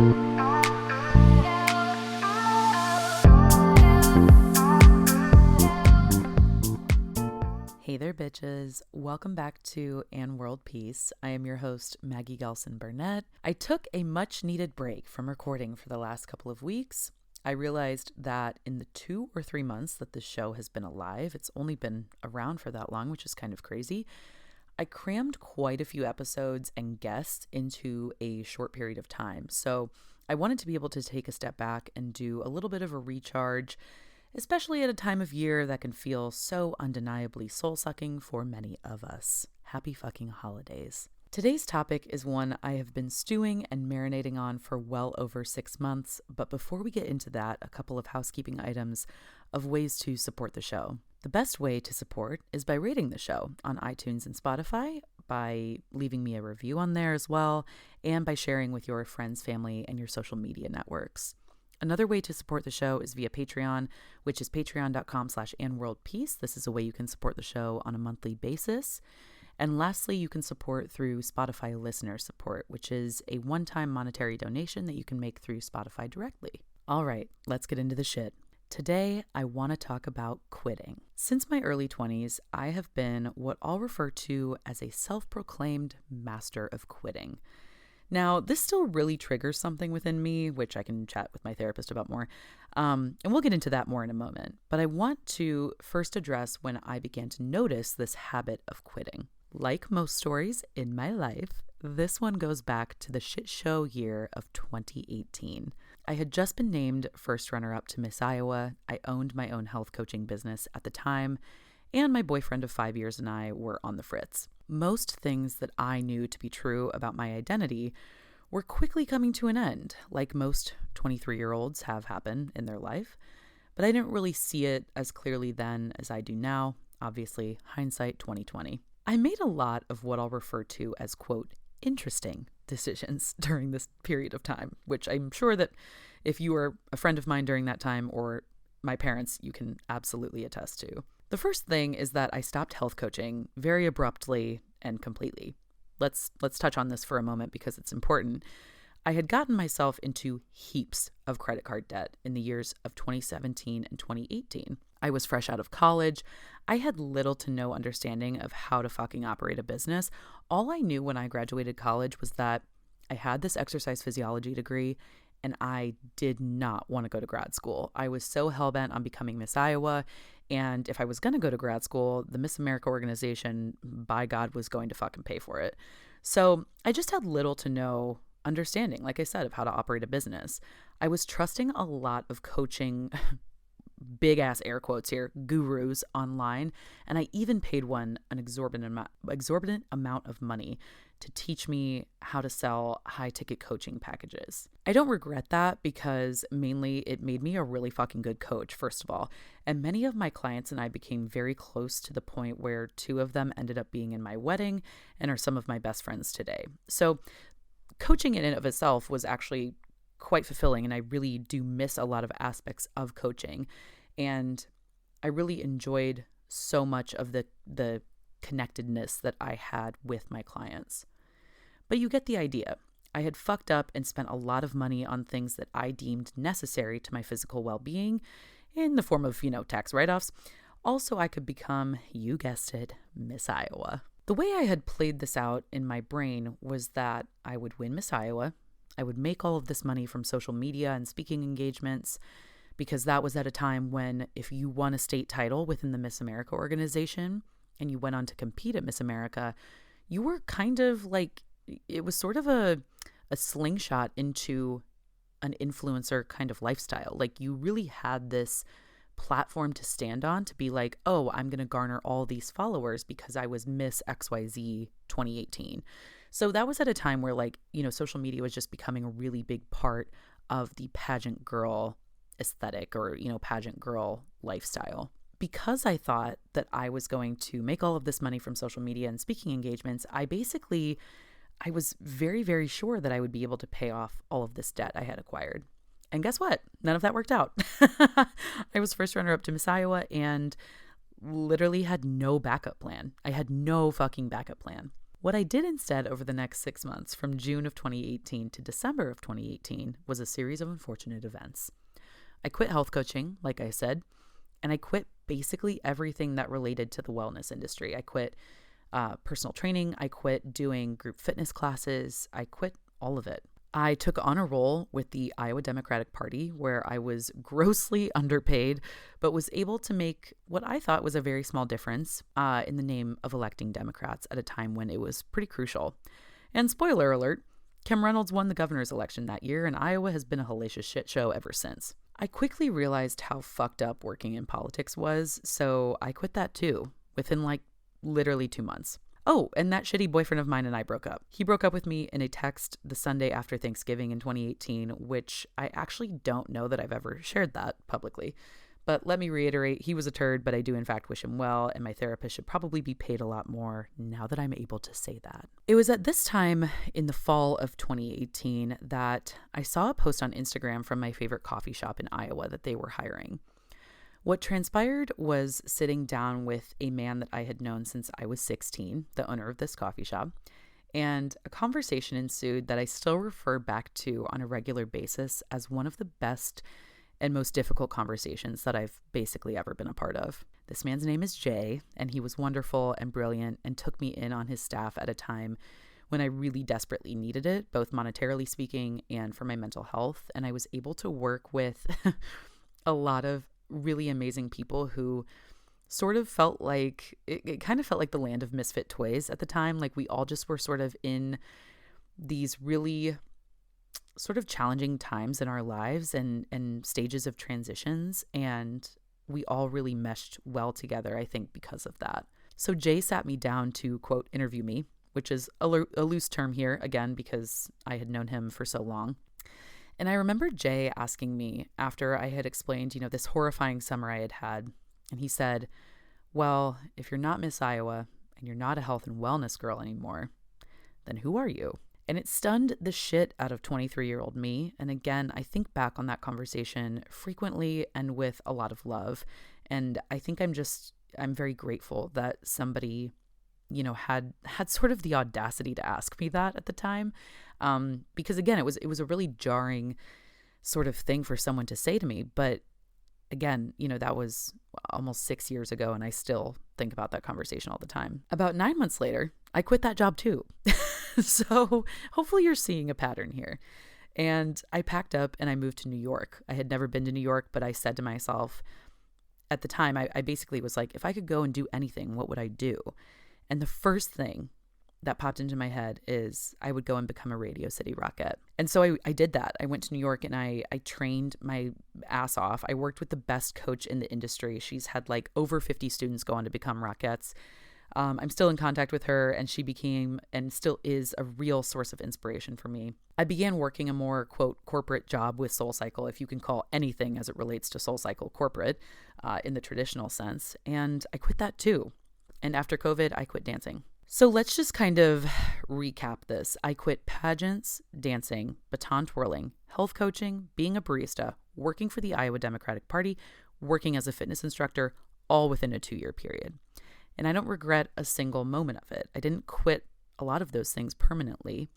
Hey there, bitches. Welcome back to And World Peace. I am your host, Maggie Gehlsen-Burnett. I took a much-needed break from recording for the last couple of weeks. I realized that in the 2 or 3 months that this show has been alive, it's only been around for that long, which is kind of crazy. I crammed quite a few episodes and guests into a short period of time. So I wanted to be able to take a step back and do a little bit of a recharge, especially at a time of year that can feel so undeniably soul-sucking for many of us. Happy fucking holidays. Today's topic is one I have been stewing and marinating on for well over 6 months, but before we get into that, a couple of housekeeping items of ways to support the show. The best way to support is by rating the show on iTunes and Spotify, by leaving me a review on there as well, and by sharing with your friends, family, and your social media networks. Another way to support the show is via Patreon, which is patreon.com/andworldpeace. This is a way you can support the show on a monthly basis. And lastly, you can support through Spotify listener support, which is a one-time monetary donation that you can make through Spotify directly. All right, let's get into the shit. Today, I want to talk about quitting. Since my early 20s, I have been what I'll refer to as a self-proclaimed master of quitting. Now, this still really triggers something within me, which I can chat with my therapist about more. And we'll get into that more in a moment. But I want to first address when I began to notice this habit of quitting. Like most stories in my life, this one goes back to the shit show year of 2018. I had just been named first runner-up to Miss Iowa. I owned my own health coaching business at the time, and my boyfriend of 5 years and I were on the fritz. Most things that I knew to be true about my identity were quickly coming to an end, like most 23-year-olds have happened in their life. But I didn't really see it as clearly then as I do now. Obviously, hindsight 2020. I made a lot of what I'll refer to as, quote, interesting decisions during this period of time, which I'm sure that if you were a friend of mine during that time or my parents, you can absolutely attest to. The first thing is that I stopped health coaching very abruptly and completely. Let's touch on this for a moment because it's important. I had gotten myself into heaps of credit card debt in the years of 2017 and 2018. I was fresh out of college. I had little to no understanding of how to fucking operate a business. All I knew when I graduated college was that I had this exercise physiology degree and I did not want to go to grad school. I was so hellbent on becoming Miss Iowa. And if I was going to go to grad school, the Miss America organization, by God, was going to fucking pay for it. So I just had little to no understanding, like I said, of how to operate a business. I was trusting a lot of coaching, big ass air quotes here, gurus online. And I even paid one an exorbitant amount of money to teach me how to sell high ticket coaching packages. I don't regret that because mainly it made me a really fucking good coach, first of all. And many of my clients and I became very close to the point where 2 of them ended up being in my wedding and are some of my best friends today. So coaching in and of itself was actually quite fulfilling, and I really do miss a lot of aspects of coaching. And I really enjoyed so much of the connectedness that I had with my clients. But you get the idea. I had fucked up and spent a lot of money on things that I deemed necessary to my physical well-being in the form of, tax write-offs. Also, I could become, you guessed it, Miss Iowa. The way I had played this out in my brain was that I would win Miss Iowa. I would make all of this money from social media and speaking engagements, because that was at a time when if you won a state title within the Miss America organization and you went on to compete at Miss America, you were kind of like, it was sort of a slingshot into an influencer kind of lifestyle. Like you really had this platform to stand on to be like, oh, I'm going to garner all these followers because I was Miss XYZ 2018. So that was at a time where social media was just becoming a really big part of the pageant girl aesthetic or, pageant girl lifestyle. Because I thought that I was going to make all of this money from social media and speaking engagements, I was very, very sure that I would be able to pay off all of this debt I had acquired. And guess what? None of that worked out. I was first runner-up to Miss Iowa and literally had no backup plan. I had no fucking backup plan. What I did instead over the next 6 months, from June of 2018 to December of 2018, was a series of unfortunate events. I quit health coaching, like I said, and I quit basically everything that related to the wellness industry. I quit personal training. I quit doing group fitness classes. I quit all of it. I took on a role with the Iowa Democratic Party where I was grossly underpaid, but was able to make what I thought was a very small difference in the name of electing Democrats at a time when it was pretty crucial. And spoiler alert, Kim Reynolds won the governor's election that year, and Iowa has been a hellacious shit show ever since. I quickly realized how fucked up working in politics was, so I quit that too, within literally 2 months. Oh, and that shitty boyfriend of mine and I broke up. He broke up with me in a text the Sunday after Thanksgiving in 2018, which I actually don't know that I've ever shared that publicly. But let me reiterate, he was a turd, but I do in fact wish him well, and my therapist should probably be paid a lot more now that I'm able to say that. It was at this time in the fall of 2018 that I saw a post on Instagram from my favorite coffee shop in Iowa that they were hiring. What transpired was sitting down with a man that I had known since I was 16, the owner of this coffee shop, and a conversation ensued that I still refer back to on a regular basis as one of the best and most difficult conversations that I've basically ever been a part of. This man's name is Jay, and he was wonderful and brilliant and took me in on his staff at a time when I really desperately needed it, both monetarily speaking and for my mental health. And I was able to work with a lot of really amazing people who sort of felt like, it kind of felt like the land of misfit toys at the time. Like we all just were sort of in these really sort of challenging times in our lives and stages of transitions. And we all really meshed well together, I think, because of that. So Jay sat me down to, quote, interview me, which is a loose term here, again, because I had known him for so long. And I remember Jay asking me after I had explained, this horrifying summer I had had. And he said, well, if you're not Miss Iowa and you're not a health and wellness girl anymore, then who are you? And it stunned the shit out of 23-year-old me. And again, I think back on that conversation frequently and with a lot of love. And I think I'm very grateful that somebody, had sort of the audacity to ask me that at the time. Because again, it was a really jarring sort of thing for someone to say to me. But again, that was almost 6 years ago, and I still think about that conversation all the time. About 9 months later, I quit that job too. So hopefully you're seeing a pattern here. And I packed up and I moved to New York. I had never been to New York, but I said to myself at the time, I basically was like, if I could go and do anything, what would I do? And the first thing that popped into my head is I would go and become a Radio City Rockette. And so I did that. I went to New York and I trained my ass off. I worked with the best coach in the industry. She's had over 50 students go on to become Rockettes. I'm still in contact with her, and she became and still is a real source of inspiration for me. I began working a more, quote, corporate job with SoulCycle, if you can call anything as it relates to SoulCycle corporate in the traditional sense. And I quit that too. And after COVID, I quit dancing. So let's just kind of recap this. I quit pageants, dancing, baton twirling, health coaching, being a barista, working for the Iowa Democratic Party, working as a fitness instructor, all within a 2-year period. And I don't regret a single moment of it. I didn't quit a lot of those things permanently.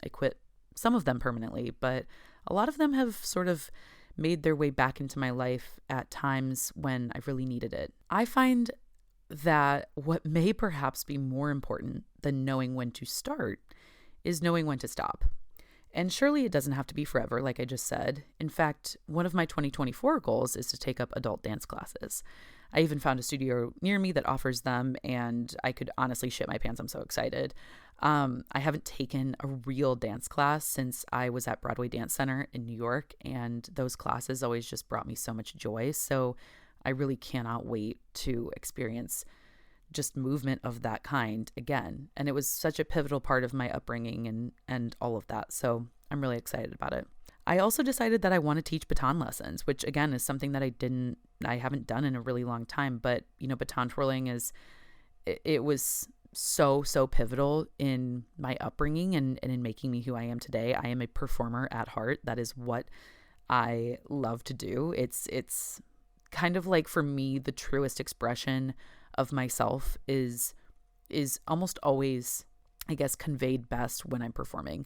I quit some of them permanently, but a lot of them have sort of made their way back into my life at times when I really needed it. I find that what may perhaps be more important than knowing when to start is knowing when to stop. And surely it doesn't have to be forever, like I just said. In fact, one of my 2024 goals is to take up adult dance classes. I even found a studio near me that offers them, and I could honestly shit my pants. I'm so excited. I haven't taken a real dance class since I was at Broadway Dance Center in New York, and those classes always just brought me so much joy. So I really cannot wait to experience just movement of that kind again. And it was such a pivotal part of my upbringing and all of that. So I'm really excited about it. I also decided that I want to teach baton lessons, which again is something that I haven't done in a really long time. But, baton twirling it was so pivotal in my upbringing and in making me who I am today. I am a performer at heart. That is what I love to do. It's kind of like, for me, the truest expression of myself is almost always I guess, conveyed best when I'm performing.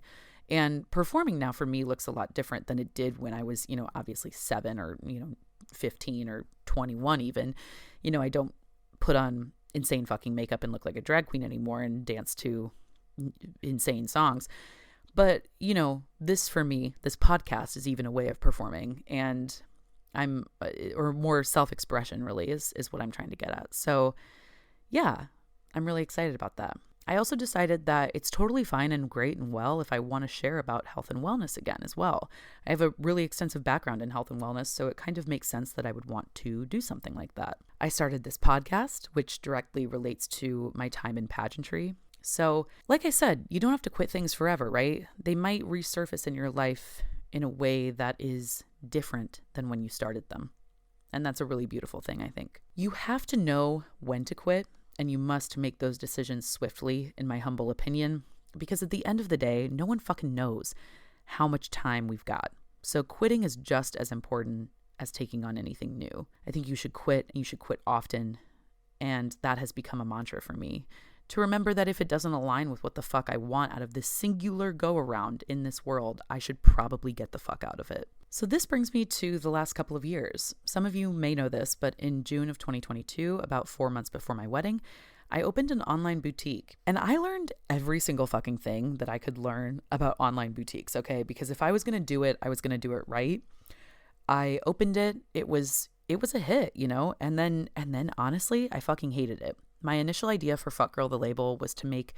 And performing now for me looks a lot different than it did when I was, obviously 7 or, 15 or 21 even. I don't put on insane fucking makeup and look like a drag queen anymore and dance to insane songs. But, this for me, this podcast is even a way of performing, and or more self-expression really is what I'm trying to get at. So yeah, I'm really excited about that. I also decided that it's totally fine and great and well if I want to share about health and wellness again as well. I have a really extensive background in health and wellness, so it kind of makes sense that I would want to do something like that. I started this podcast, which directly relates to my time in pageantry. So, like I said, you don't have to quit things forever, right? They might resurface in your life in a way that is different than when you started them. And that's a really beautiful thing, I think. You have to know when to quit, and you must make those decisions swiftly, in my humble opinion, because at the end of the day, no one fucking knows how much time we've got. So quitting is just as important as taking on anything new. I think you should quit, and you should quit often, and that has become a mantra for me. To remember that if it doesn't align with what the fuck I want out of this singular go-around in this world, I should probably get the fuck out of it. So this brings me to the last couple of years. Some of you may know this, but in June of 2022, about 4 months before my wedding, I opened an online boutique. And I learned every single fucking thing that I could learn about online boutiques, okay? Because if I was going to do it, I was going to do it right. I opened it. It was a hit, And then honestly, I fucking hated it. My initial idea for Fuck Girl the label was to make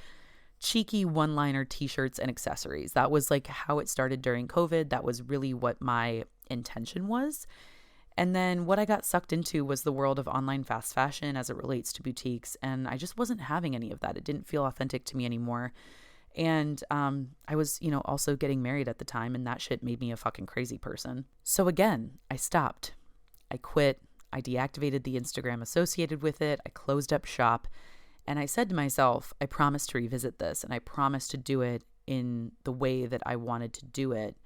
cheeky one-liner t-shirts and accessories. That was like how it started during COVID. That was really what my intention was. And then what I got sucked into was the world of online fast fashion as it relates to boutiques. And I just wasn't having any of that. It didn't feel authentic to me anymore. And I was, also getting married at the time, and that shit made me a fucking crazy person. So again, I stopped. I quit. I deactivated the Instagram associated with it. I closed up shop. And I said to myself, I promise to revisit this, and I promise to do it in the way that I wanted to do it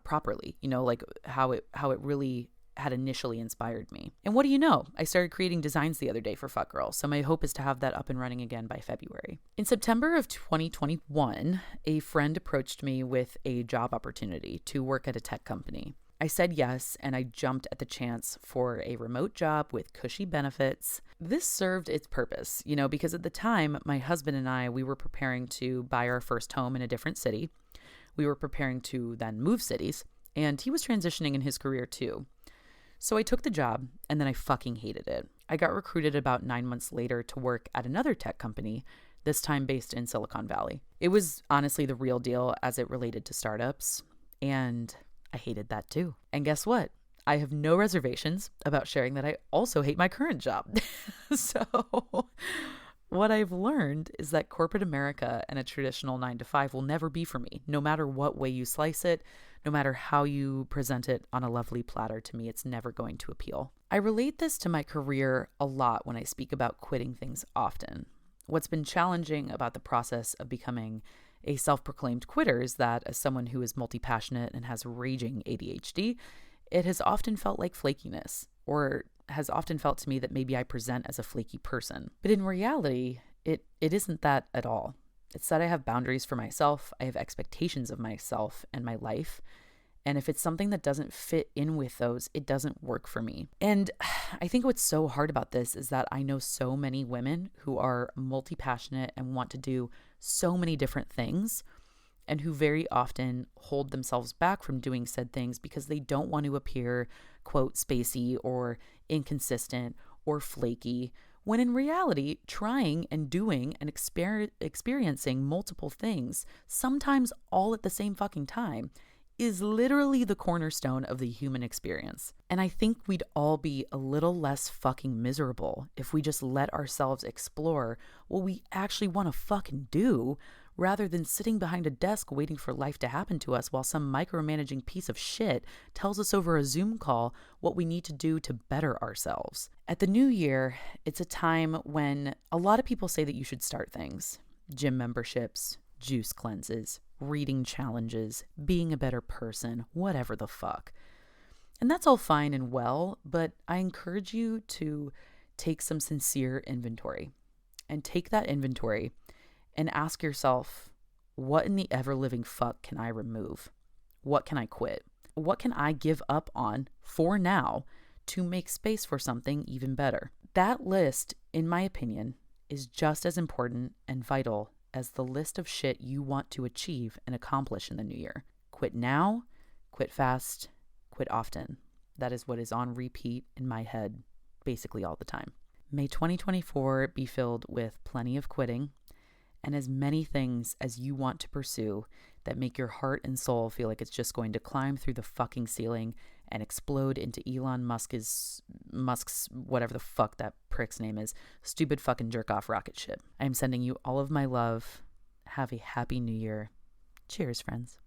properly, like how it really had initially inspired me. And what do you know? I started creating designs the other day for Fuck Girl, so my hope is to have that up and running again by February. In September of 2021, a friend approached me with a job opportunity to work at a tech company. I said yes, and I jumped at the chance for a remote job with cushy benefits. This served its purpose, because at the time, my husband and I, we were preparing to buy our first home in a different city. We were preparing to then move cities, and he was transitioning in his career too. So I took the job, and then I fucking hated it. I got recruited about 9 months later to work at another tech company, this time based in Silicon Valley. It was honestly the real deal as it related to startups, and I hated that too. And guess what? I have no reservations about sharing that I also hate my current job. So what I've learned is that corporate America and a traditional 9-to-5 will never be for me, no matter what way you slice it, no matter how you present it on a lovely platter. To me, it's never going to appeal. I relate this to my career a lot when I speak about quitting things often. What's been challenging about the process of becoming a self-proclaimed quitter is that, as someone who is multi-passionate and has raging ADHD, it has often felt like flakiness, or has often felt to me that maybe I present as a flaky person. But in reality, it isn't that at all. It's that I have boundaries for myself, I have expectations of myself and my life, and if it's something that doesn't fit in with those, it doesn't work for me. And I think what's so hard about this is that I know so many women who are multi-passionate and want to do so many different things, and who very often hold themselves back from doing said things because they don't want to appear, quote, spacey or inconsistent or flaky, when in reality, trying and doing and experiencing multiple things, sometimes all at the same fucking time, is literally the cornerstone of the human experience. And I think we'd all be a little less fucking miserable if we just let ourselves explore what we actually want to fucking do, rather than sitting behind a desk waiting for life to happen to us while some micromanaging piece of shit tells us over a Zoom call what we need to do to better ourselves. At the new year, it's a time when a lot of people say that you should start things. Gym memberships, juice cleanses, reading challenges, being a better person, whatever the fuck. And that's all fine and well, but I encourage you to take some sincere inventory, and take that inventory and ask yourself, what in the ever-living fuck can I remove? What can I quit? What can I give up on for now to make space for something even better? That list, in my opinion, is just as important and vital as the list of shit you want to achieve and accomplish in the new year. Quit now, quit fast, quit often. That is what is on repeat in my head basically all the time. May 2024 be filled with plenty of quitting and as many things as you want to pursue that make your heart and soul feel like it's just going to climb through the fucking ceiling and explode into Elon Musk's whatever the fuck that prick's name is, stupid fucking jerk-off rocket ship. I am sending you all of my love. Have a happy new year. Cheers, friends.